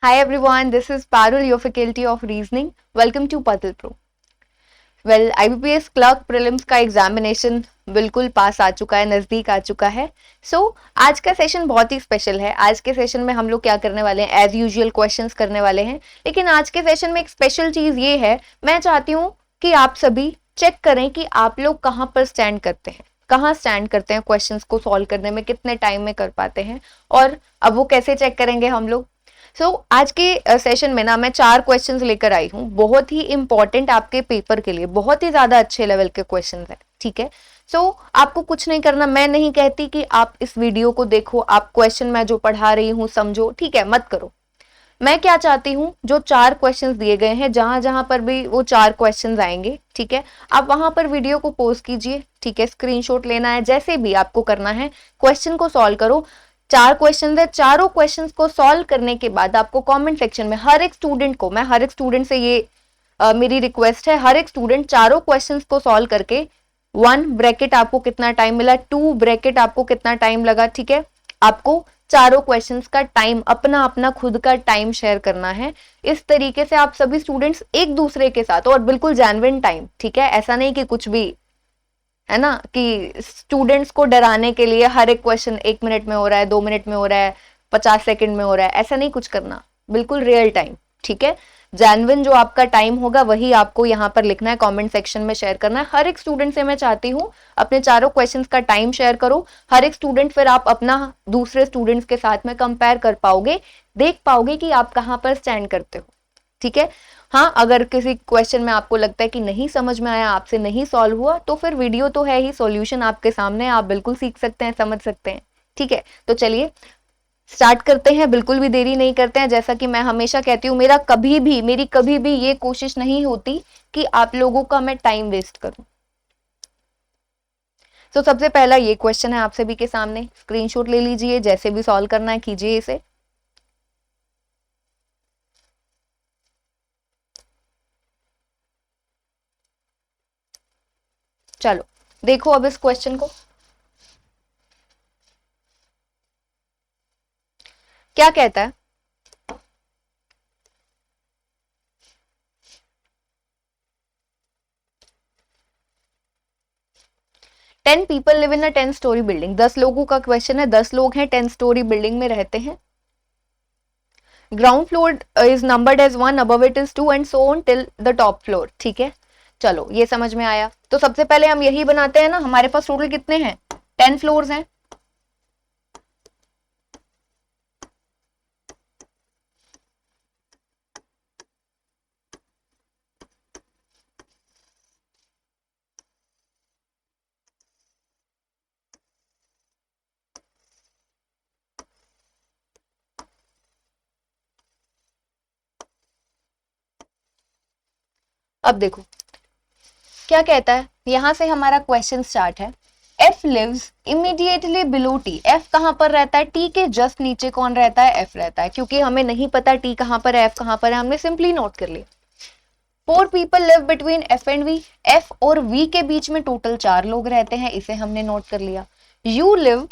Hi everyone, this is Parul, your Faculty of Reasoning. Welcome to Puzzle Pro. Well IBPS clerk prelims का examination बिल्कुल पास आ चुका है, नज़दीक आ चुका है। आज का सेशन बहुत ही स्पेशल है। आज के सेशन में हम लोग क्या करने वाले हैं, एज यूजुअल क्वेश्चंस करने वाले हैं। लेकिन आज के सेशन में एक स्पेशल चीज़ ये है, मैं चाहती हूँ कि आप सभी चेक करें कि आप लोग कहाँ पर स्टैंड करते हैं, कहाँ स्टैंड करते हैं क्वेश्चंस को सॉल्व करने में, कितने टाइम में कर पाते हैं। और अब वो कैसे चेक करेंगे हम लोग। आज के सेशन में ना मैं 4 क्वेश्चंस लेकर आई हूँ, बहुत ही इंपॉर्टेंट आपके पेपर के लिए, बहुत ही ज्यादा अच्छे लेवल के क्वेश्चंस हैं। ठीक है। आपको कुछ नहीं करना, मैं नहीं कहती कि आप इस वीडियो को देखो, आप क्वेश्चन मैं जो पढ़ा रही हूँ समझो, ठीक है, मत करो। मैं क्या चाहती हूँ, जो 4 क्वेश्चंस दिए गए हैं, जहां जहां पर भी वो 4 क्वेश्चंस आएंगे, ठीक है, आप वहां पर वीडियो को पॉज कीजिए, ठीक है, स्क्रीनशॉट लेना है, जैसे भी आपको करना है, क्वेश्चन को सॉल्व करो। 4 क्वेश्चन है, चारों क्वेश्चंस को सॉल्व करने के बाद आपको कमेंट सेक्शन में हर एक स्टूडेंट को, मैं हर एक स्टूडेंट से ये मेरी रिक्वेस्ट है, हर एक स्टूडेंट चारों क्वेश्चंस को सॉल्व करके 1 ब्रैकेट आपको कितना टाइम मिला, 2 ब्रैकेट आपको कितना टाइम लगा, ठीक है, आपको चारों क्वेश्चंस का टाइम, अपना अपना खुद का टाइम शेयर करना है। इस तरीके से आप सभी स्टूडेंट्स एक दूसरे के साथ, और बिल्कुल जेन्युइन टाइम, ठीक है, ऐसा नहीं कि कुछ भी है ना, कि स्टूडेंट्स को डराने के लिए हर एक क्वेश्चन 1 मिनट में हो रहा है, 2 मिनट में हो रहा है, 50 सेकंड में हो रहा है, ऐसा नहीं कुछ करना, बिल्कुल रियल टाइम, ठीक है। जेन्युइन जो आपका टाइम होगा वही आपको यहाँ पर लिखना है, कमेंट सेक्शन में शेयर करना है। हर एक स्टूडेंट से मैं चाहती हूँ अपने चारों क्वेश्चंस का टाइम शेयर करो। हर एक स्टूडेंट, फिर आप अपना दूसरे स्टूडेंट्स के साथ में कंपेयर कर पाओगे, देख पाओगे कि आप कहाँ पर स्टैंड करते हो, ठीक है। हाँ, अगर किसी क्वेश्चन में आपको लगता है कि नहीं समझ में आया, आपसे नहीं सॉल्व हुआ, तो फिर वीडियो तो है ही, सॉल्यूशन आपके सामने, आप बिल्कुल सीख सकते हैं, समझ सकते हैं, ठीक है। तो चलिए स्टार्ट करते हैं, बिल्कुल भी देरी नहीं करते हैं। जैसा कि मैं हमेशा कहती हूँ, मेरी कभी भी ये कोशिश नहीं होती कि आप लोगों का मैं टाइम वेस्ट करूं। सबसे पहला ये क्वेश्चन है आप सभी के सामने, स्क्रीनशॉट ले लीजिए, जैसे भी सॉल्व करना है कीजिए इसे। चलो देखो अब इस क्वेश्चन को, क्या कहता है। 10 people live in a 10 story building. 10 लोगों का क्वेश्चन है, 10 लोग हैं, 10 स्टोरी बिल्डिंग में रहते हैं। Ground floor is numbered as 1, above it is 2 and so on till the top floor, ठीक है। चलो ये समझ में आया। तो सबसे पहले हम यही बनाते हैं ना, हमारे पास टोटल कितने हैं, 10 फ्लोर्स हैं। अब देखो क्या कहता है, यहां से हमारा क्वेश्चन स्टार्ट है। F lives immediately below T। F कहां पर रहता है, T के जस्ट नीचे कौन रहता है, F रहता है। क्योंकि हमें नहीं पता T कहां पर है, F कहां पर है, हमने सिंपली नोट कर लिया। 4 people live between F and V। F और V के बीच में टोटल 4 लोग रहते हैं, इसे हमने नोट कर लिया। U live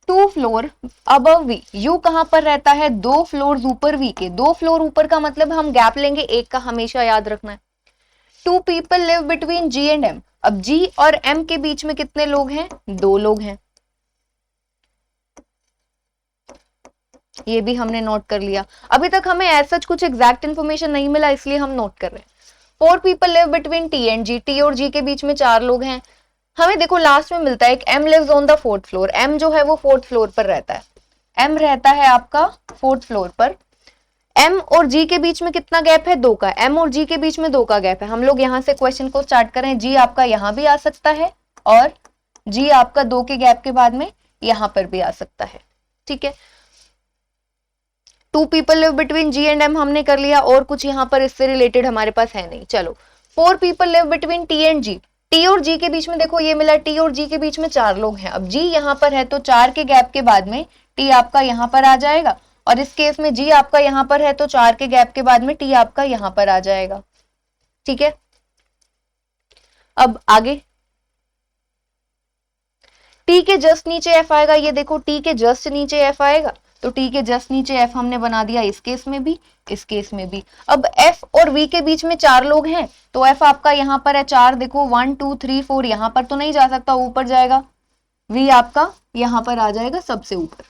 2 floor above V। U कहां पर रहता है, 2 फ्लोर ऊपर V के। 2 फ्लोर ऊपर का मतलब हम गैप लेंगे एक का, हमेशा याद रखना है। 2 people live between G and M। अब G और M के बीच में कितने लोग हैं, 2 लोग हैं, ये भी हमने नोट कर लिया। अभी तक हमें ऐसा कुछ एग्जैक्ट इन्फॉर्मेशन नहीं मिला, इसलिए हम नोट कर रहे हैं। 4 people live between T and G। T और G के बीच में 4 लोग हैं। हमें देखो लास्ट में मिलता है एक M lives on the 4th floor. M जो है वो 4th फ्लोर पर रहता है, M रहता है आपका 4th फ्लोर पर। M और G के बीच में कितना गैप है, 2 का। M और G के बीच में 2 का गैप है। हम लोग यहां से क्वेश्चन को स्टार्ट करें, G आपका यहां भी आ सकता है और G आपका 2 के गैप के बाद में यहां पर भी आ सकता है, ठीक है। 2 people live between G and M हमने कर लिया, और कुछ यहां पर इससे रिलेटेड हमारे पास है नहीं। चलो 4 people live between T and G। T और G के बीच में देखो ये मिला, T और G के बीच में 4 लोग हैं। अब G यहां पर है तो 4 के गैप के बाद में T आपका यहां पर आ जाएगा, और इस केस में G आपका यहां पर है तो 4 के गैप के बाद में T आपका यहां पर आ जाएगा, ठीक है। अब आगे T के जस्ट नीचे F आएगा, ये देखो T के जस्ट नीचे F आएगा। तो टी के जस्ट नीचे एफ हमने बना दिया, इस केस में भी, इस केस में भी। अब एफ और वी के बीच में 4 लोग हैं, तो एफ आपका यहाँ पर है 4, देखो 1 2 3 4, यहाँ पर तो नहीं जा सकता, ऊपर जाएगा, वी आपका यहाँ पर आ जाएगा सबसे ऊपर।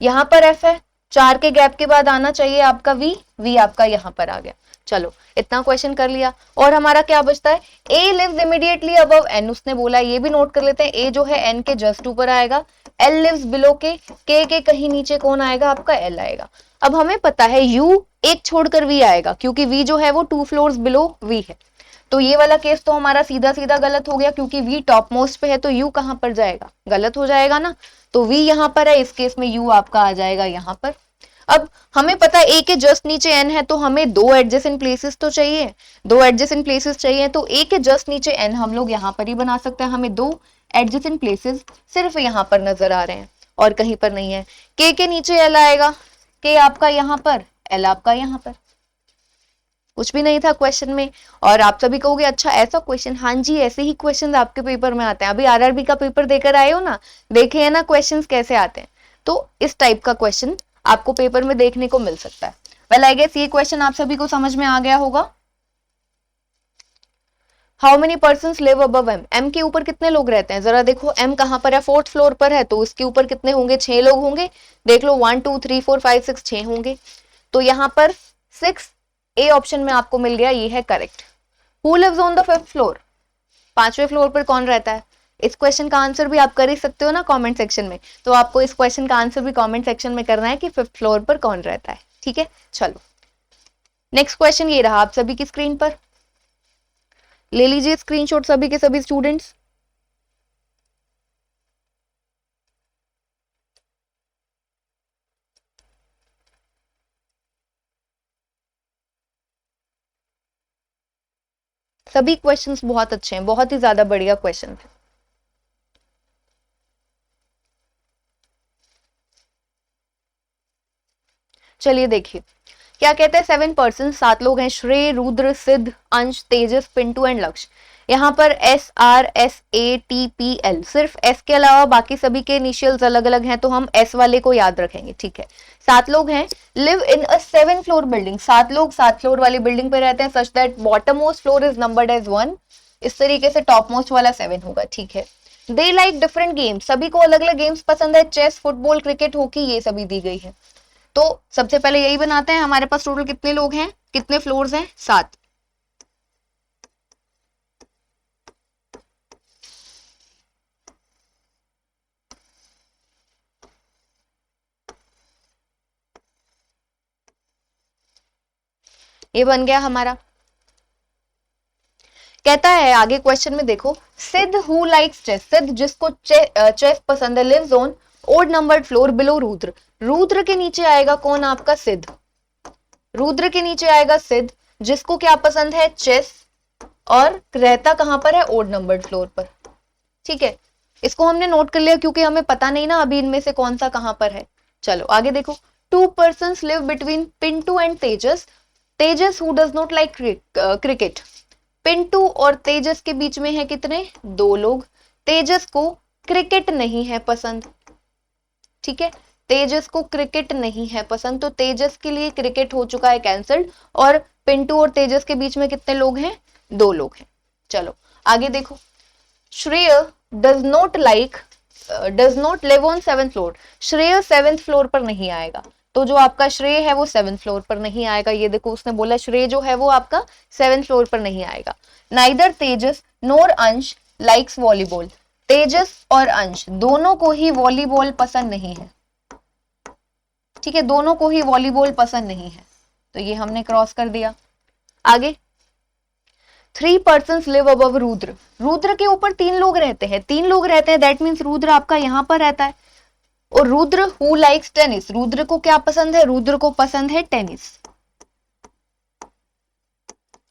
यहाँ पर एफ है, 4 के गैप के बाद आना चाहिए आपका वी, वी आपका यहाँ पर आ गया। चलो इतना क्वेश्चन कर लिया, और हमारा क्या बचता है, ए लिव्स इमीडिएटली अबव एन, उसने बोला, ये भी नोट कर लेते हैं, ए जो है एन के जस्ट ऊपर आएगा, एल लिव्स बिलो के कहीं नीचे कौन आएगा, आपका एल आएगा। अब हमें पता है यू एक छोड़कर वी आएगा, क्योंकि वी जो है वो 2 फ्लोर्स बिलो वी है, तो ये वाला केस तो हमारा सीधा सीधा गलत हो गया, क्योंकि वी टॉप मोस्ट पे है, तो यू कहां पर जाएगा, गलत हो जाएगा ना, तो वी यहां पर है, इस केस में यू आपका आ जाएगा यहां पर। अब हमें पता है ए के जस्ट नीचे एन है, तो हमें 2 एडजेसेंट प्लेसेस तो चाहिए, 2 एडजेसेंट प्लेसेस चाहिए, तो ए के जस्ट नीचे एन हम लोग यहाँ पर ही बना सकते हैं, हमें 2 एडजेसेंट प्लेसेस सिर्फ यहाँ पर नजर आ रहे हैं और कहीं पर नहीं है। के नीचे एल आएगा, के आपका यहाँ पर, एल आपका यहाँ पर, कुछ भी नहीं था क्वेश्चन में। और आप सभी कहोगे अच्छा ऐसा क्वेश्चन, हाँ जी ऐसे ही क्वेश्चन आपके पेपर में आते हैं, अभी आरआरबी का पेपर देकर आए हो ना, देखे है ना क्वेश्चंस कैसे आते हैं, तो इस टाइप का क्वेश्चन आपको पेपर में देखने को मिल सकता है। वेल आई गेस ये क्वेश्चन आप सभी को समझ में आ गया होगा। How many persons live above M, M के ऊपर कितने लोग रहते हैं, जरा देखो, एम कहां पर है, 4th फ्लोर पर है, तो उसके ऊपर कितने होंगे, 6 लोग होंगे, देख लो 1 2 3 4 5 6, 6 होंगे, तो यहाँ पर 6 ए ऑप्शन में आपको मिल गया, ये है correct. Who lives on the 5th floor, 5वें फ्लोर पर कौन रहता है, इस क्वेश्चन का आंसर भी आप कर ही सकते हो ना कमेंट सेक्शन में, तो आपको इस क्वेश्चन का आंसर भी कमेंट सेक्शन में करना है कि 5th फ्लोर पर कौन रहता है, ठीक है। चलो नेक्स्ट क्वेश्चन ये रहा आप सभी की स्क्रीन पर, ले लीजिए स्क्रीनशॉट सभी के सभी स्टूडेंट्स। सभी क्वेश्चंस बहुत अच्छे हैं, बहुत ही ज्यादा बढ़िया क्वेश्चन है। चलिए देखिए क्या कहते हैं, 7 पर्सन, 7 लोग हैं, श्रेय, रुद्र, सिद्ध, अंश, तेजस, पिंटू एंड लक्ष्य। यहाँ पर S R S A T P L, सिर्फ एस के अलावा बाकी सभी के इनिशियल्स अलग अलग हैं, तो हम एस वाले को याद रखेंगे, ठीक है। 7 लोग हैं, live in a 7 floor building, 7 लोग 7 फ्लोर वाली बिल्डिंग पे रहते हैं, such that bottom most floor is numbered as 1, इस तरीके से टॉप मोस्ट वाला 7 होगा, ठीक है। दे लाइक डिफरेंट गेम्स, सभी को अलग अलग गेम्स पसंद है, चेस, फुटबॉल, क्रिकेट, हॉकी, ये सभी दी गई है। तो सबसे पहले यही बनाते हैं, हमारे पास टोटल कितने लोग हैं, कितने फ्लोर्स हैं, 7। ये बन गया हमारा। कहता है आगे क्वेश्चन में देखो, सिद्ध हु लाइक्स चेस, सिद्ध जिसको चेस पसंद है, lives on odd numbered floor below Rudra, Rudra के नीचे आएगा कौन, आपका सिद्ध, रुद्र के नीचे आएगा सिद्ध, जिसको क्या पसंद है, चेस, और रहता कहां पर है, ओड नंबर्ड फ्लोर पर, ठीक है। इसको हमने नोट कर लिया क्योंकि हमें पता नहीं ना अभी इनमें से कौन सा कहां पर है। चलो आगे देखो, 2 persons live between Pintu and Tejas, Tejas who does not like cricket, Pintu और तेजस के बीच में है कितने, 2 लोग, तेजस को क्रिकेट नहीं है पसंद, ठीक है, तेजस को क्रिकेट नहीं है पसंद, तो तेजस के लिए क्रिकेट हो चुका है कैंसल्ड, और पिंटू और तेजस के बीच में कितने लोग हैं, 2 लोग हैं। चलो आगे देखो, श्रेय does not live on 7th floor, श्रेय 7th फ्लोर पर नहीं आएगा, तो जो आपका श्रेय है वो 7th फ्लोर पर नहीं आएगा, ये देखो उसने बोला श्रेय जो है वो आपका 7th फ्लोर पर नहीं आएगा। नाइदर तेजस नोर अंश लाइक्स वॉलीबॉल, तेजस और अंश दोनों को ही वॉलीबॉल पसंद नहीं है, ठीक है, दोनों को ही वॉलीबॉल पसंद नहीं है, तो ये हमने क्रॉस कर दिया। आगे 3 persons live above Rudra, Rudra के ऊपर 3 लोग रहते हैं, 3 लोग रहते हैं, दैट मीन्स रुद्र आपका यहां पर रहता है, और Rudra who likes tennis, Rudra को क्या पसंद है, रुद्र को पसंद है टेनिस।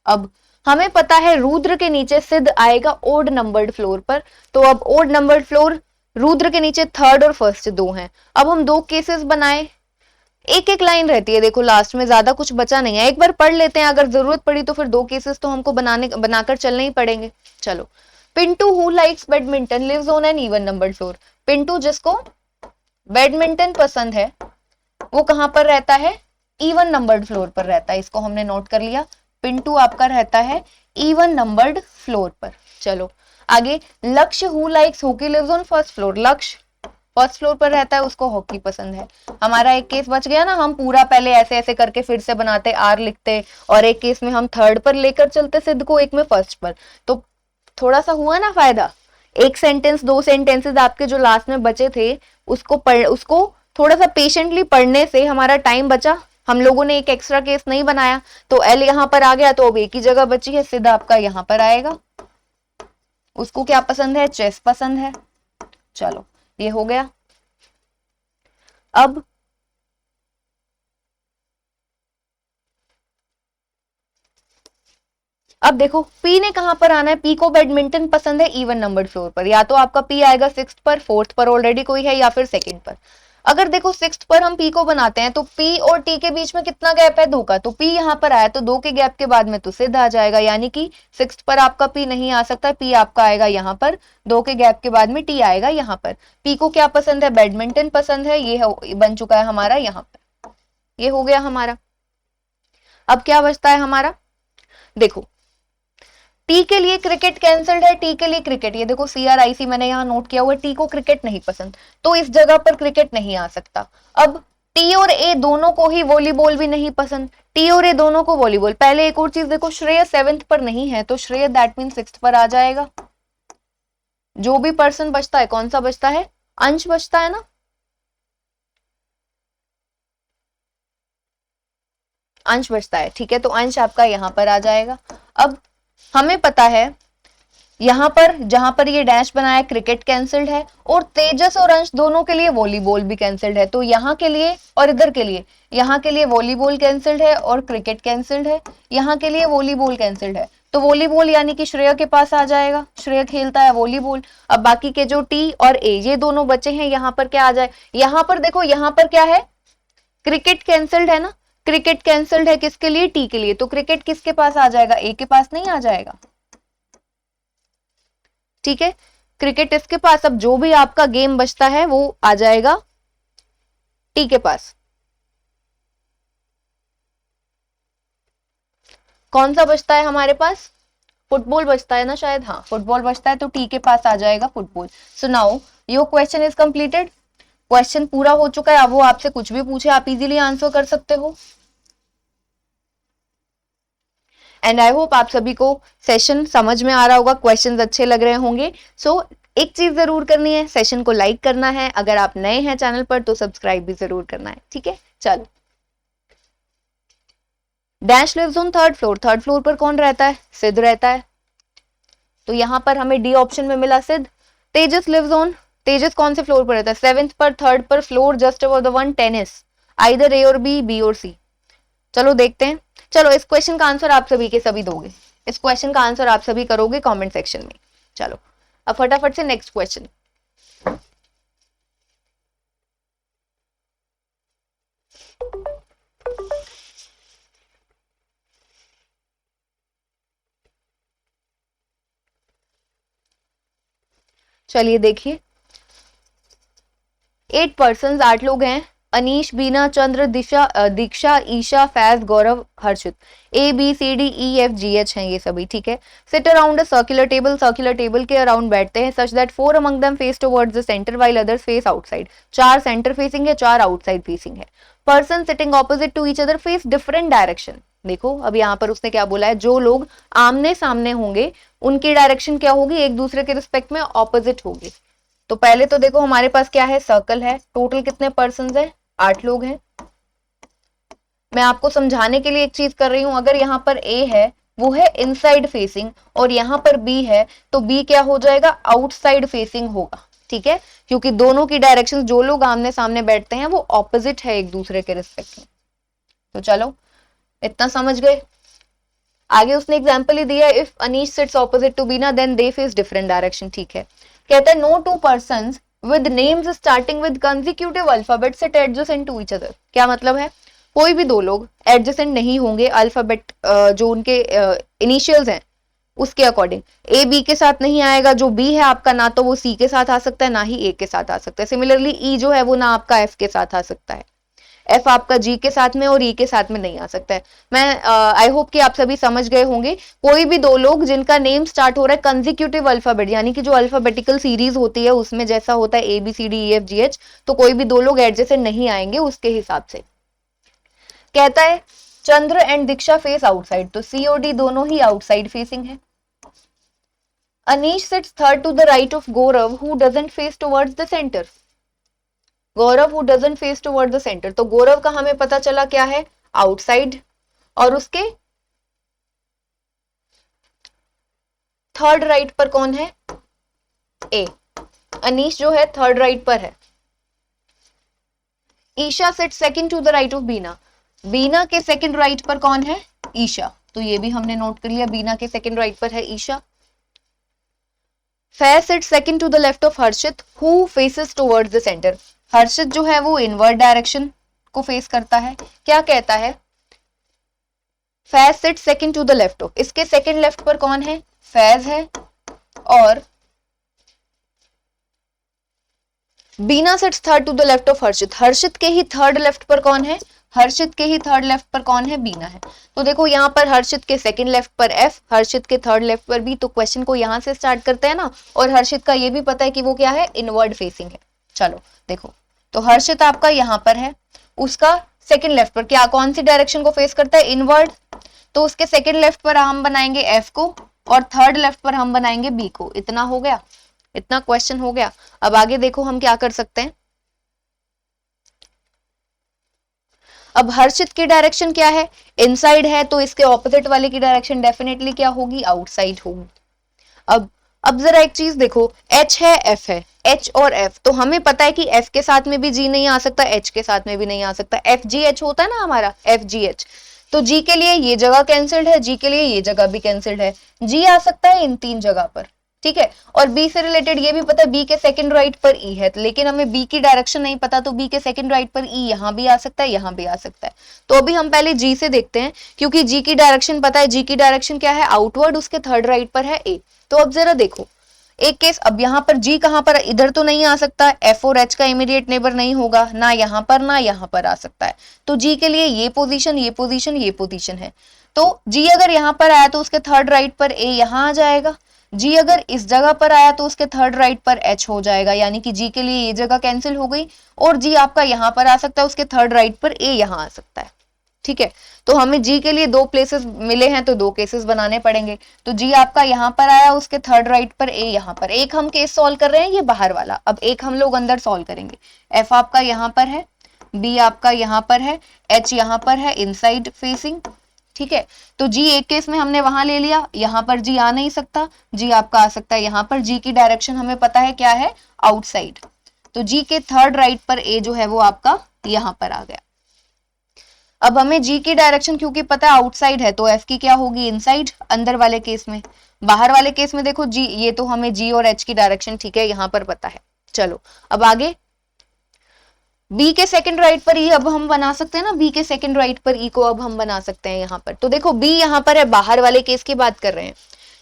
अब हमें पता है रुद्र के नीचे सिद्ध आएगा ओड नंबर्ड फ्लोर पर, तो अब ओड नंबर्ड फ्लोर रुद्र के नीचे 3rd और 1st 2 हैं। अब हम 2 केसेस बनाए, एक एक लाइन रहती है, देखो लास्ट में ज्यादा कुछ बचा नहीं है, एक बार पढ़ लेते हैं, अगर जरूरत पड़ी तो फिर 2 केसेस तो हमको बनाकर चलने ही पड़ेंगे। चलो, Pintu who likes badminton lives on an even numbered floor, Pintu जिसको बैडमिंटन पसंद है वो कहां पर रहता है? इवन नंबर्ड फ्लोर पर रहता है। इसको हमने नोट कर लिया, पिंटू आपका रहता है इवन नंबर्ड फ्लोर पर। चलो आगे, Lakshya who likes hockey lives on first floor, Lakshya first floor पर रहता है, उसको हॉकी पसंद है। हमारा एक केस बच गया ना, हम पूरा पहले ऐसे ऐसे करके फिर से बनाते, आर लिखते, और एक केस में हम थर्ड पर लेकर चलते सिद्ध को, एक में फर्स्ट पर, तो थोड़ा सा हुआ ना फायदा। एक सेंटेंस, दो सेंटेंसेस आपके जो लास्ट में बचे थे उसको थोड़ा सा पेशेंटली पढ़ने से हमारा टाइम बचा, हम लोगों ने एक एक्स्ट्रा केस नहीं बनाया, तो एल यहां पर आ गया, तो अब एक ही जगह बची है, सिद्ध आपका यहां पर आएगा। उसको क्या पसंद है? चेस पसंद है। चलो ये हो गया। अब देखो पी ने कहां पर आना है? पी को बैडमिंटन पसंद है इवन नंबर्ड फ्लोर पर, या तो आपका पी आएगा सिक्स्थ पर, फोर्थ पर ऑलरेडी कोई है, या फिर सेकंड पर। अगर देखो सिक्स्थ पर हम पी को बनाते हैं तो पी और टी के बीच में कितना गैप है? 2 का, तो पी यहां पर आया तो 2 के गैप के बाद में तो सिद्ध आ जाएगा, यानी कि सिक्स्थ पर आपका पी नहीं आ सकता, पी आपका आएगा यहां पर, 2 के गैप के बाद में टी आएगा यहां पर। पी को क्या पसंद है? बैडमिंटन पसंद है, ये बन चुका है हमारा यहां पर, ये हो गया हमारा। अब क्या बचता है हमारा? देखो टी के लिए क्रिकेट कैंसल्ड है, टी के लिए क्रिकेट, ये देखो CRIC मैंने यहाँ नोट किया हुआ है, टी को क्रिकेट नहीं पसंद, तो इस जगह पर क्रिकेट नहीं आ सकता। अब टी और ए दोनों को ही वॉलीबॉल भी नहीं पसंद, टी और ए दोनों को वॉलीबॉल। पहले एक और चीज देखो, श्रेय 7th पर नहीं है, तो श्रेय दैट मीन 6th पर आ जाएगा। जो भी पर्सन बचता है, कौन सा बचता है? अंश बचता है ना, अंश बचता है, ठीक है, तो अंश आपका यहां पर आ जाएगा। अब हमें पता है यहां पर जहां पर ये डैश बनाया क्रिकेट कैंसिल्ड है, और तेजस और अंश दोनों के लिए वॉलीबॉल भी कैंसिल्ड है, तो यहाँ के लिए और इधर के लिए, यहाँ के लिए वॉलीबॉल कैंसिल्ड है और क्रिकेट कैंसिल्ड है, यहाँ के लिए वॉलीबॉल कैंसिल्ड है, तो वॉलीबॉल यानी कि श्रेय के पास आ जाएगा, श्रेय खेलता है वॉलीबॉल। अब बाकी के जो टी और ए ये दोनों बचे हैं, यहाँ पर क्या आ जाए? यहाँ पर देखो, यहाँ पर क्या है? क्रिकेट कैंसिल्ड है ना, क्रिकेट कैंसिल्ड है किसके लिए? टी के लिए, तो क्रिकेट किसके पास आ जाएगा? ए के पास नहीं आ जाएगा, ठीक है, क्रिकेट इसके पास। अब जो भी आपका गेम बचता है वो आ जाएगा टी के पास। कौन सा बचता है हमारे पास? फुटबॉल बचता है ना शायद, हाँ फुटबॉल बचता है, तो टी के पास आ जाएगा football. So now your question is completed, question पूरा हो चुका है। अब वो आपसे कुछ भी पूछे आप इजीली आंसर कर सकते हो। एंड आई होप आप सभी को सेशन समझ में आ रहा होगा, क्वेश्चंस अच्छे लग रहे होंगे। सो एक चीज जरूर करनी है, सेशन को लाइक करना है, अगर आप नए हैं चैनल पर तो सब्सक्राइब भी जरूर करना है, ठीक है। चलो, dash lives on third floor, third floor पर कौन रहता है? सिद्ध रहता है, तो यहां पर हमें डी ऑप्शन में मिला सिद्ध। तेजस लिव्स ऑन, तेजस कौन से फ्लोर पर रहता है? 7th पर, थर्ड पर, floor just above the one, tennis, either A और बी और सी। चलो देखते हैं। चलो इस क्वेश्चन का आंसर आप सभी के सभी दोगे, इस क्वेश्चन का आंसर आप सभी करोगे कमेंट सेक्शन में। चलो अब फटाफट से नेक्स्ट क्वेश्चन। चलिए देखिए, 8 पर्सन, 8 लोग हैं, अनीश, बीना, चंद्र, दीक्षा, ईशा, फैज, गौरव, हर्षित, ABCDEFGH हैं ये सभी, ठीक है। Sit around a circular table, circular table के अराउंड बैठते हैं, such that 4 among them face towards the centre while others face outside, 4 centre facing है, 4 आउटसाइड फेसिंग है। Person sitting opposite to each other face different direction. देखो अब यहाँ पर उसने क्या बोला है, जो लोग आमने सामने होंगे उनकी डायरेक्शन क्या होगी? एक दूसरे के रिस्पेक्ट में ऑपोजिट होगी। तो पहले तो देखो हमारे पास क्या है? सर्कल है, टोटल कितने पर्सन है? 8 लोग हैं। मैं आपको समझाने के लिए एक चीज कर रही हूं, अगर यहाँ पर ए है वो है इनसाइड फेसिंग और यहाँ पर बी है तो बी क्या हो जाएगा? आउटसाइड फेसिंग होगा, ठीक है, क्योंकि दोनों की डायरेक्शन, जो लोग आमने सामने बैठते हैं वो ऑपोजिट है एक दूसरे के रिस्पेक्ट में। तो चलो इतना समझ गए। आगे उसने एग्जाम्पल ही दिया, if Anish sits opposite to Bina then they face different direction, ठीक है। कहता है no two persons with names starting with consecutive alphabet sit adjacent to each other. क्या मतलब है? कोई भी दो लोग एडजेसेंट नहीं होंगे, अल्फाबेट जो उनके इनिशियल्स हैं उसके अकॉर्डिंग ए बी के साथ नहीं आएगा, जो बी है आपका ना तो वो सी के साथ आ सकता है ना ही ए के साथ आ सकता है। सिमिलरली ई जो है वो ना आपका एफ के साथ आ सकता है, एफ आपका जी के साथ में और ई के साथ में नहीं आ सकता है। मैं आई होप कि आप सभी समझ गए होंगे। कोई भी दो लोग जिनका नेम स्टार्ट हो रहा है कंसेक्यूटिव अल्फाबेट, यानी कि जो अल्फाबेटिकल सीरीज होती है उसमें जैसा होता है A B C D E F G H, तो कोई भी दो लोग एडजेसेंट नहीं आएंगे उसके हिसाब से। कहता है Chandra and Diksha face outside, तो सी और डी दोनों ही आउटसाइड फेसिंग है। Anish sits third to the right of Gaurav who doesn't face towards the centre. Gaurav who doesn't face toward the centre, तो गौरव का हमें पता चला क्या है, आउटसाइड, और उसके थर्ड राइट पर कौन है, ए। अनीश जो है थर्ड राइट पर है। Isha sit second to the right of Bina, Bina के सेकंड राइट पर कौन है, ईशा, तो ये भी हमने नोट कर लिया, बीना के सेकंड राइट पर है Isha. Faiz sit second to the left of Harshit who faces towards the centre, Harshit जो है वो इनवर्ड डायरेक्शन को फेस करता है। क्या कहता है, Faiz sit second to the left of, इसके सेकंड लेफ्ट पर कौन है, फैज है, और Bina sits third to the left of Harshit, Harshit के ही थर्ड लेफ्ट पर कौन है, हर्षित के ही थर्ड लेफ्ट पर कौन है, बीना है। तो देखो यहाँ पर हर्षित के सेकंड लेफ्ट पर एफ, हर्षित के थर्ड लेफ्ट पर बी, तो क्वेश्चन को यहां से स्टार्ट करते हैं ना, और हर्षित का ये भी पता है कि वो क्या है, इनवर्ड फेसिंग है। चलो देखो, तो हर्षित आपका यहाँ पर है, उसका सेकंड लेफ्ट पर क्या, कौन सी डायरेक्शन को फेस करता है, इनवर्ड, तो उसके सेकंड लेफ्ट पर हम बनाएंगे एफ को और थर्ड लेफ्ट पर हम बनाएंगे बी को। इतना हो गया, इतना क्वेश्चन हो गया। अब आगे देखो हम क्या कर सकते हैं। अब हर्षित की डायरेक्शन क्या है, इनसाइड है, तो इसके ऑपोजिट वाले की डायरेक्शन डेफिनेटली क्या होगी, आउटसाइड होगी। अब जरा एक चीज देखो, एच है एफ है, एच और एफ, तो हमें पता है कि एफ के साथ में भी जी नहीं आ सकता, एच के साथ में भी नहीं आ सकता, एफ जी एच होता है ना हमारा, एफ जी एच, तो जी के लिए ये जगह कैंसिल्ड है, जी के लिए ये जगह भी कैंसिल्ड है, जी आ सकता है इन तीन जगह पर, ठीक है। और बी से रिलेटेड ये भी पता है, बी के सेकंड राइट पर ई है, लेकिन हमें बी की डायरेक्शन नहीं पता, तो बी के सेकंड राइट पर ई यहाँ भी आ सकता है, यहाँ भी आ सकता है। तो अभी हम पहले जी से देखते हैं, क्योंकि जी की डायरेक्शन पता है, जी की डायरेक्शन क्या है, आउटवर्ड, उसके थर्ड राइट पर है ए। तो अब जरा देखो एक केस, अब यहाँ पर जी कहां पर, इधर तो नहीं आ सकता, एफ और एच का इमीडिएट नेबर नहीं होगा, ना यहाँ पर ना यहाँ पर आ सकता है, तो जी के लिए ये पोजीशन ये पोजीशन ये पोजीशन है। तो जी अगर यहाँ पर आया तो उसके थर्ड राइट पर ए यहाँ आ जाएगा, जी अगर इस जगह पर आया तो उसके थर्ड राइट पर एच हो जाएगा, यानी कि जी के लिए ये जगह कैंसिल हो गई, और जी आपका यहाँ पर आ सकता है, उसके थर्ड राइट पर ए यहाँ आ सकता है, ठीक है। तो हमें जी के लिए दो प्लेसेस मिले हैं, तो दो केसेस बनाने पड़ेंगे। तो जी आपका यहाँ पर आया, उसके थर्ड राइट पर ए यहाँ पर, एक हम केस सॉल्व कर रहे हैं ये बाहर वाला, अब एक हम लोग अंदर सॉल्व करेंगे। एफ आपका यहाँ पर है, बी आपका यहाँ पर है, एच यहाँ पर है इनसाइड फेसिंग, ठीक है। तो जी एक केस में हमने वहां ले लिया, यहाँ पर जी आ नहीं सकता, जी आपका आ सकता है यहाँ पर, जी की डायरेक्शन हमें पता है क्या है, आउटसाइड, तो जी के थर्ड राइट पर ए जो है वो आपका यहाँ पर आ गया। अब हमें जी की डायरेक्शन क्योंकि पता है आउटसाइड है, तो एफ की क्या होगी, इनसाइड, अंदर वाले केस में। बाहर वाले केस में देखो जी, ये तो हमें जी और एच की डायरेक्शन ठीक है यहाँ पर पता है। चलो अब आगे, बी के सेकंड राइट पर ई अब हम बना सकते हैं ना, बी के सेकंड राइट पर ई को अब हम बना सकते हैं यहाँ पर। तो देखो बी यहाँ पर है, बाहर वाले केस की बात कर रहे हैं,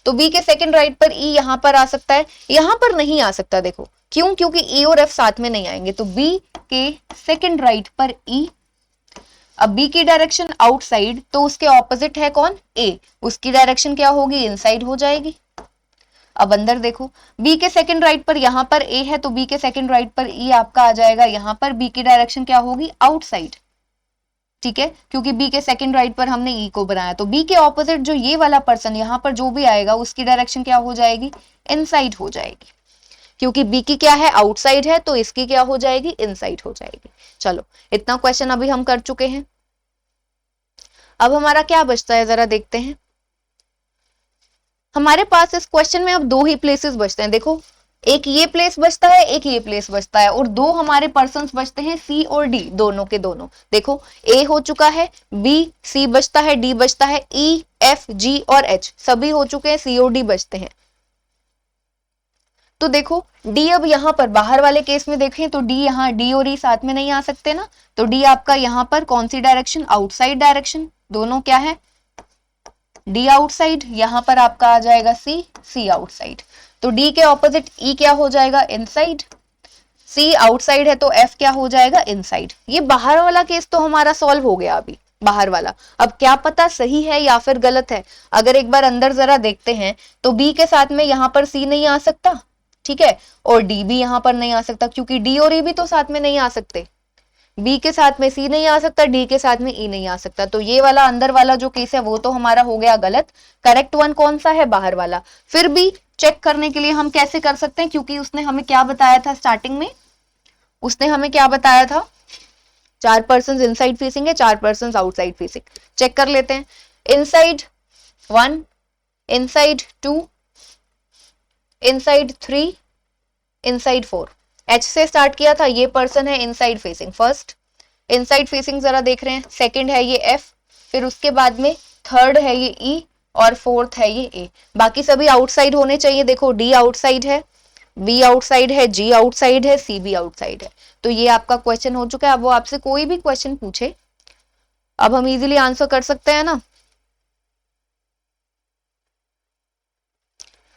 तो बी के सेकंड राइट पर ई यहाँ पर आ सकता है, यहाँ पर नहीं आ सकता, देखो क्यों, क्योंकि ई और एफ साथ में नहीं आएंगे, तो बी के सेकंड राइट पर ई। अब बी की डायरेक्शन आउटसाइड, तो उसके ऑपोजिट है कौन, ए, उसकी डायरेक्शन क्या होगी, इनसाइड हो जाएगी। अब अंदर देखो, बी के सेकंड राइट पर यहाँ पर ए है, तो बी के सेकंड राइट पर ई आपका आ जाएगा यहाँ पर, बी की डायरेक्शन क्या होगी, आउटसाइड, ठीक है, क्योंकि बी के सेकंड राइट पर हमने ई को बनाया, तो बी के ऑपोजिट जो ये वाला पर्सन यहाँ पर जो भी आएगा उसकी डायरेक्शन क्या हो जाएगी, इनसाइड हो जाएगी, क्योंकि बी की क्या है, आउटसाइड है, तो इसकी क्या हो जाएगी, इनसाइड हो जाएगी। चलो इतना क्वेश्चन अभी हम कर चुके हैं। अब हमारा क्या बचता है जरा देखते हैं। हमारे पास इस क्वेश्चन में अब दो ही प्लेसेस बचते हैं, देखो एक ये प्लेस बचता है, एक ये प्लेस बचता है, और दो हमारे पर्सन्स बचते हैं, सी और डी, दोनों के दोनों। देखो ए हो चुका है, बी, सी बचता है, डी बचता है, ई, एफ, जी और एच सभी हो चुके हैं, सी और डी बचते हैं। तो देखो डी अब यहाँ पर बाहर वाले केस में देखें तो डी यहाँ, डी और ई साथ में नहीं आ सकते ना, तो डी आपका यहाँ पर कौन सी डायरेक्शन, आउटसाइड डायरेक्शन, दोनों क्या है, डी आउटसाइड, यहाँ पर आपका आ जाएगा सी, सी आउटसाइड। तो डी के ऑपोजिट ई क्या हो जाएगा, इनसाइड। सी आउटसाइड है तो एफ क्या हो जाएगा, इनसाइड। ये बाहर वाला केस तो हमारा सॉल्व हो गया अभी, बाहर वाला। अब क्या पता सही है या फिर गलत है, अगर एक बार अंदर जरा देखते हैं तो बी के साथ में यहाँ पर सी नहीं आ सकता, ठीक है, और डी भी यहाँ पर नहीं आ सकता, क्योंकि डी और ई भी तो साथ में नहीं आ सकते। बी के साथ में सी नहीं आ सकता, डी के साथ में ई नहीं आ सकता। तो ये वाला अंदर वाला जो केस है वो तो हमारा हो गया गलत। करेक्ट वन कौन सा है, बाहर वाला। फिर भी चेक करने के लिए हम कैसे कर सकते हैं, क्योंकि उसने हमें क्या बताया था स्टार्टिंग में, उसने हमें क्या बताया था, 4 पर्सन इनसाइड फेसिंग है, 4 पर्सन आउटसाइड फेसिंग। चेक कर लेते हैं। Inside 1, inside 2, inside 3, inside 4। H से स्टार्ट किया था, ये पर्सन है inside facing, first inside facing जरा देख रहे हैं। सेकंड है ये एफ, फिर उसके बाद में थर्ड है ये ई, और फोर्थ है ये ए। बाकी सभी आउटसाइड होने चाहिए। देखो डी आउटसाइड है, बी आउटसाइड है, जी आउटसाइड है, सी भी आउटसाइड है। तो ये आपका क्वेश्चन हो चुका है। अब वो आपसे कोई भी क्वेश्चन पूछे, अब हम इजीली आंसर कर सकते हैं ना।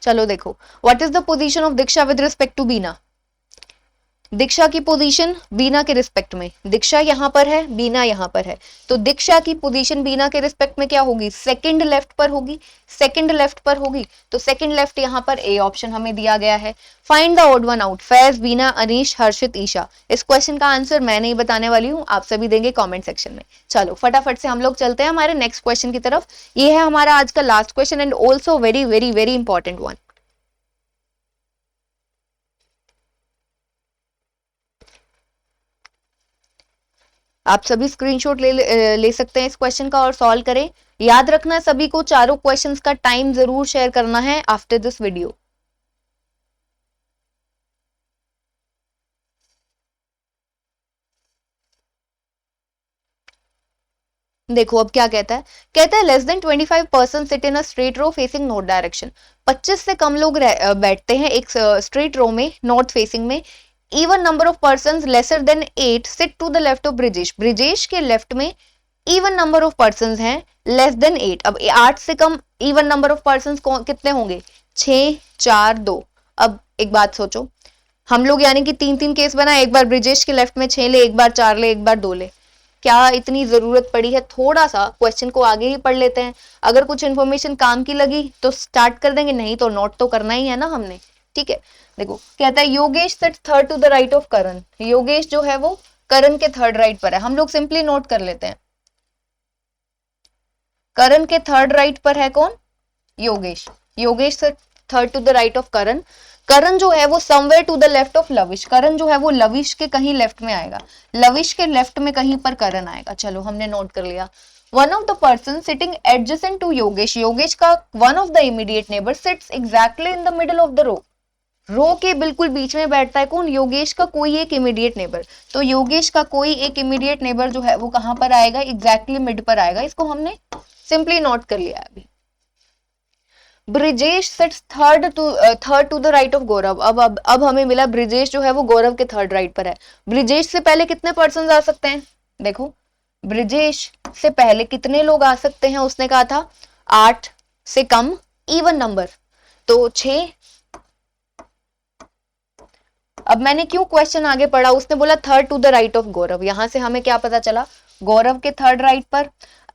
चलो देखो, what is the position of Diksha with respect to Bina. Diksha की पोजीशन बीना के रिस्पेक्ट में, दीक्षा यहां पर है, बीना यहां पर है, तो दीक्षा की पोजीशन बीना के रिस्पेक्ट में क्या होगी, सेकंड लेफ्ट पर होगी, सेकंड लेफ्ट पर होगी। तो सेकंड लेफ्ट यहां पर ए ऑप्शन हमें दिया गया है। Find the odd one out, Faiz, Bina, Anish, Harshit, Isha. इस क्वेश्चन का आंसर मैं नहीं बताने वाली हूं, आप सभी देंगे कॉमेंट सेक्शन में। चलो फटाफट से हम लोग चलते हैं हमारे नेक्स्ट क्वेश्चन की तरफ। ये है हमारा आज का last question and also very very very important one. आप सभी स्क्रीनशॉट ले सकते हैं इस क्वेश्चन का और सॉल्व करें। याद रखना सभी को चारों क्वेश्चंस का टाइम जरूर शेयर करना है आफ्टर दिस वीडियो। देखो अब क्या कहता है, कहता है less than 25 person sit in a straight row facing north direction. 25 से कम लोग बैठते हैं एक स्ट्रेट रो में नॉर्थ फेसिंग में। Even number of person lesser than 8 sit to the left of Brijesh. Brijesh के लेफ्ट में इवन नंबर ऑफ पर्सन हैं लेस देन 8। अब 8 से कम इवन नंबर ऑफ पर्सन कितने होंगे, 6, 4, 2। अब एक बात सोचो, हम लोग यानी कि 3-3 केस बनाए, एक बार ब्रिजेश के लेफ्ट में 6 ले, एक बार 4 ले, एक बार 2 ले। क्या इतनी जरूरत पड़ी है, थोड़ा सा क्वेश्चन को आगे ही पढ़ लेते हैं। अगर कुछ इन्फॉर्मेशन काम की लगी तो स्टार्ट कर देंगे, नहीं तो नोट तो करना ही है ना हमने, ठीक है। देखो कहता है Yogesh sit third to the right of Karan. Yogesh जो है वो करण के थर्ड राइट पर है। हम लोग सिंपली नोट कर लेते हैं, करण के थर्ड राइट पर है कौन, Yogesh. Yogesh sit third to the right of Karan. Karan जो है वो somewhere to the left of Lavish. Karan जो है वो लविश के कहीं लेफ्ट में आएगा, लविश के लेफ्ट में कहीं पर करण आएगा। चलो हमने नोट कर लिया। One of the person sitting adjacent to Yogesh, Yogesh का one of the immediate neighbour sits exactly in the middle of the row. Row के बिल्कुल बीच में बैठता है कौन, योगेश का कोई एक इमीडिएट नेबर। तो योगेश का कोई एक इमीडिएट नेबर जो है वो कहां पर आएगा, एग्जैक्टली मिड पर आएगा। इसको हमने सिंपली नोट कर लिया अभी। Brijesh sits third to the right of Gaurav. अब हमें मिला ब्रिजेश जो है वो गौरव के थर्ड राइट पर है। ब्रिजेश से पहले कितने पर्सन आ सकते हैं, देखो ब्रिजेश से पहले कितने लोग आ सकते हैं, उसने कहा था 8 से कम इवन नंबर, तो 6। अब मैंने क्यों क्वेश्चन आगे पढ़ा, उसने बोला third to the right of Gaurav. यहां से हमें क्या पता चला, गौरव के थर्ड राइट पर।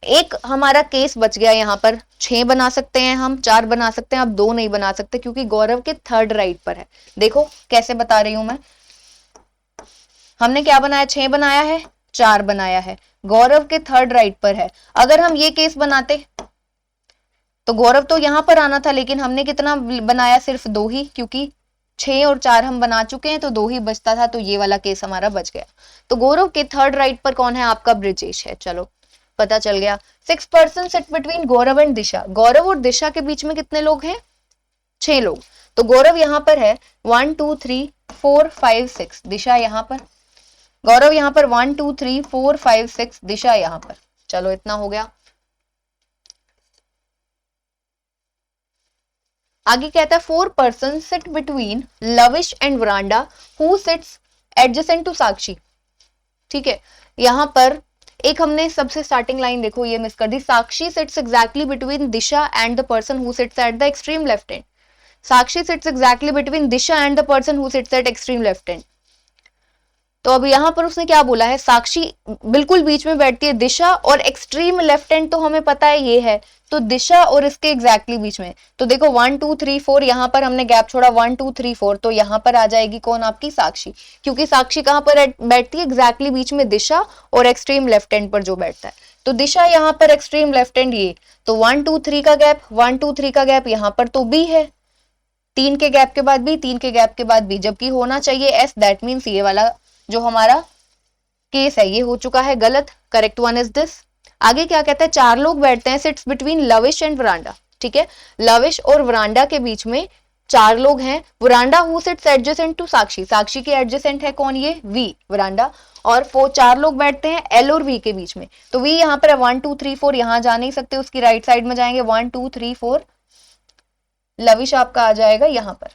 एक हमारा केस बच गया, यहाँ पर 6 बना सकते हैं हम, 4 बना सकते हैं, अब 2 नहीं बना सकते क्योंकि गौरव के थर्ड राइट पर है। देखो कैसे बता रही हूं मैं, हमने क्या बनाया, 6 बनाया है, 4 बनाया है, गौरव के थर्ड राइट पर है। अगर हम ये केस बनाते तो गौरव तो यहां पर आना था, लेकिन हमने कितना बनाया, सिर्फ 2 ही, क्योंकि 6 और 4 हम बना चुके हैं तो 2 ही बचता था, तो ये वाला केस हमारा बच गया। तो गौरव के थर्ड राइट पर कौन है, आपका ब्रिजेश है। चलो पता चल गया। 6 person sit between Gaurav and Disha. Gaurav और दिशा के बीच में कितने लोग हैं, 6 लोग। तो गौरव यहां पर है 1 2 3 4 5 6, दिशा यहां पर, गौरव यहां पर 1 2 3 4 5 6, दिशा यहां पर। चलो इतना हो गया। आगे कहता है 4 person sit between Lavish and Varanda who sits adjacent to Sakshi. ठीक है, यहां पर एक हमने सबसे स्टार्टिंग लाइन देखो ये मिस कर दी, Sakshi sits exactly between Disha and the person who sits at the extreme left hand. Sakshi sits exactly between Disha and the person who sits at extreme left hand. तो अब यहां पर उसने क्या बोला है, साक्षी बिल्कुल बीच में बैठती है, दिशा और एक्सट्रीम लेफ्ट हैंड तो हमें पता है ये है, तो दिशा और इसके एग्जैक्टली बीच में। तो देखो 1 2 3 4 यहां पर हमने गैप छोड़ा 1 2 3 4, तो यहां पर आ जाएगी कौन, आपकी साक्षी, क्योंकि साक्षी कहां पर बैठती है, एग्जैक्टली बीच में दिशा और एक्सट्रीम लेफ्ट हैंड पर जो बैठता है। तो दिशा यहां पर एक्सट्रीम लेफ्ट हैंड ये, तो 1 2 3 का गैप, 1 2 3 का गैप यहां पर तो बी है, 3 के गैप के बाद बी, 3 के गैप के बाद बी, जबकि होना चाहिए एस, दैट मीन्स ये वाला जो हमारा केस है ये हो चुका है गलत। Correct one is this. आगे क्या कहता है, 4 लोग बैठते हैं, सिट्स बिटवीन लविश एंड वरांडा। ठीक है, लविश और वरांडा के बीच में 4 लोग हैं। वरांडा हु सिट्स एडजेसेंट टू साक्षी, साक्षी के एडजेसेंट है कौन, ये वी, वरांडा। और 4 लोग बैठते हैं एल और वी के बीच में, तो वी यहाँ पर है 1 2 3 4, यहां जा नहीं सकते, उसकी राइट साइड में जाएंगे 1 2 3 4, लविश आपका आ जाएगा यहां पर।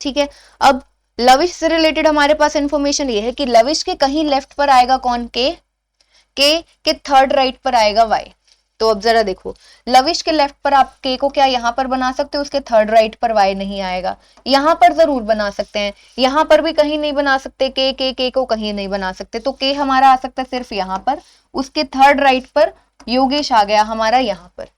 ठीक है, अब लविश से रिलेटेड हमारे पास इंफॉर्मेशन ये है कि लविश के कहीं लेफ्ट पर आएगा कौन, के थर्ड राइट पर आएगा वाई। तो अब जरा देखो, लविश के लेफ्ट पर आप के को क्या यहां पर बना सकते हो, उसके थर्ड राइट पर वाई नहीं आएगा, यहां पर जरूर बना सकते हैं, यहां पर भी कहीं नहीं बना सकते, के को कहीं नहीं बना सकते, तो के हमारा आ सकता है सिर्फ यहां पर, उसके थर्ड राइट पर योगेश आ गया हमारा यहां पर।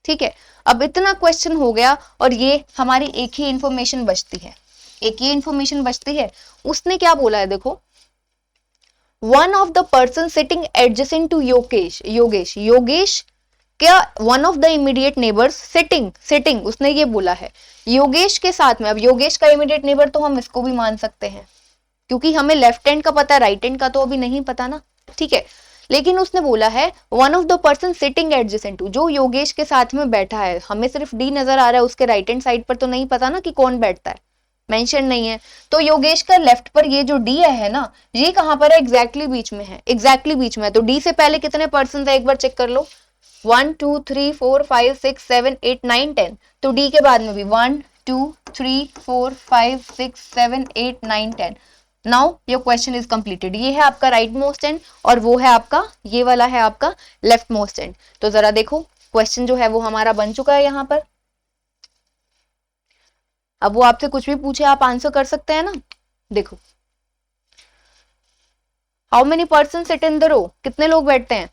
ठीक है, अब इतना क्वेश्चन हो गया और ये हमारी एक ही इंफॉर्मेशन बचती है, एक ये इंफॉर्मेशन बचती है। उसने क्या बोला है देखो, one of the person sitting adjacent to Yogesh, Yogesh क्या one of the immediate neighbours sitting उसने ये बोला है योगेश के साथ में। अब योगेश का इमीडिएट नेबर तो हम इसको भी मान सकते हैं, क्योंकि हमें लेफ्ट हैंड का पता है, राइट हैंड का तो अभी नहीं पता ना। ठीक है, लेकिन उसने बोला है one of the person sitting adjacent to, जो योगेश के साथ में बैठा है, हमें सिर्फ डी नजर आ रहा है, उसके राइट हैंड साइड पर तो नहीं पता ना कि कौन बैठता है, मेंशन नहीं है। तो योगेश का लेफ्ट पर ये जो डी है ना, ये कहां पर है, एग्जैक्टली बीच में है, एग्जैक्टली बीच में है। तो डी से पहले कितने पर्सन है एक बार चेक कर लो, 1 2 3 4 5 6 7 8 9 10, तो डी के बाद में भी 1 2 3 4 5 6 7 8 9 10। Now your question is completed. ये है आपका राइट मोस्ट एंड और वो है आपका, ये वाला है आपका लेफ्ट मोस्ट एंड। तो जरा देखो क्वेश्चन जो है वो हमारा बन चुका है यहाँ पर। अब वो आपसे कुछ भी पूछे आप आंसर कर सकते हैं ना। देखो, how many person sit in the row, कितने लोग बैठते हैं,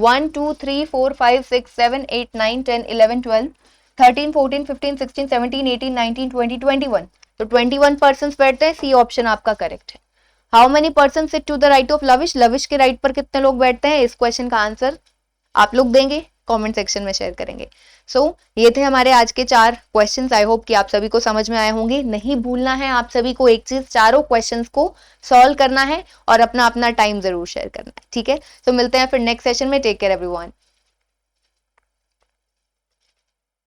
1 2 3 4 5 6 7 8 9 10 11 12 13 14 15 16 17 18 19 20 21, तो 21 पर्सन बैठते हैं, सी ऑप्शन आपका करेक्ट है। How many person sit to the right of Lavish, Lavish के राइट पर कितने लोग बैठते हैं, इस क्वेश्चन का आंसर आप लोग देंगे, कमेंट सेक्शन में शेयर करेंगे। सो ये थे हमारे आज के 4 क्वेश्चंस। आई होप कि आप सभी को समझ में आए होंगे। नहीं भूलना है आप सभी को एक चीज, चारों क्वेश्चंस को सॉल्व करना है और अपना अपना टाइम जरूर शेयर करना है। ठीक है, तो मिलते हैं फिर नेक्स्ट सेशन में। Take care everyone.